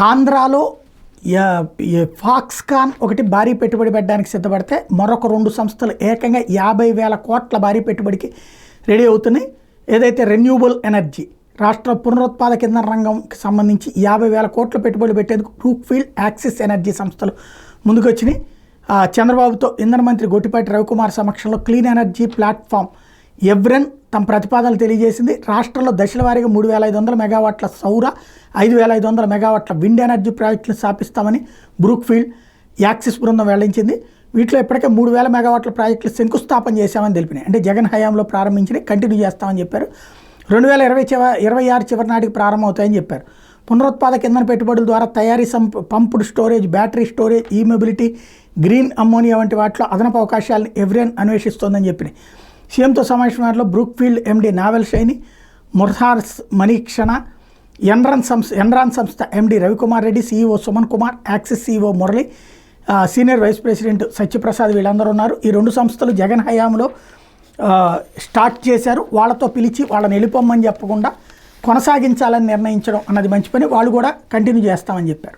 ఆంధ్రాలో ఫాక్స్కాన్ ఒకటి భారీ పెట్టుబడి పెట్టడానికి సిద్ధపడితే మరొక 2 సంస్థలు ఏకంగా 50,000 కోట్ల భారీ పెట్టుబడికి రెడీ అవుతున్నాయి. ఏదైతే రెన్యూబుల్ ఎనర్జీ రాష్ట్ర పునరుత్పాదక ఇంధన రంగంకి సంబంధించి 50,000 కోట్ల పెట్టుబడులు పెట్టేందుకు బ్రూక్ఫీల్డ్ యాక్సిస్ ఎనర్జీ సంస్థలు ముందుకొచ్చినాయి. చంద్రబాబుతో ఇంధన మంత్రి గొట్టిపాటి రవికుమార్ సమక్షంలో క్లీన్ ఎనర్జీ ప్లాట్ఫామ్ ఎవ్రెన్ తమ ప్రతిపాదనలు తెలియజేసింది. రాష్ట్రంలో దశల వారీగా 3,500 మెగావాట్ల సౌర, 5,500 మెగావాట్ల విండ్ ఎనర్జీ ప్రాజెక్టులు స్థాపిస్తామని బ్రూక్ఫీల్డ్ యాక్సిస్ బృందం వెల్లడించింది. వీటిలో ఇప్పటికే 3,000 మెగావాట్ల ప్రాజెక్టులు శంకుస్థాపన చేశామని తెలిపినాయి. అంటే జగన్ హయాంలో ప్రారంభించి కంటిన్యూ చేస్తామని చెప్పారు. 2026 చివరి నాటికి ప్రారంభమవుతాయని చెప్పారు. పునరుత్పాదక ఇంధన పెట్టుబడుల ద్వారా తయారీ, పంపుడు storage, battery storage, e mobility, green ammonia వంటి వాటిలో అదనపు అవకాశాలను ఎవ్రెన్ అన్వేషిస్తోందని చెప్పినాయి. సీఎంతో సమావేశంలో బ్రూక్ఫీల్డ్ ఎండీ నావెల్ షైని, ముర్హార్స్ మనీక్షణ, ఎన్రాన్ సంస్థ MD Ravikumar Reddy, CEO Suman Kumar, Axis CEO Murali, senior vice president Satyaprasad వీళ్ళందరూ ఉన్నారు. ఈ 2 సంస్థలు జగన్ హయాంలో స్టార్ట్ చేశారు. వాళ్ళతో పిలిచి వాళ్ళని వెళ్ళిపోమని చెప్పకుండా కొనసాగించాలని నిర్ణయించడం అన్నది మంచి పని. వాళ్ళు కూడా కంటిన్యూ చేస్తామని చెప్పారు.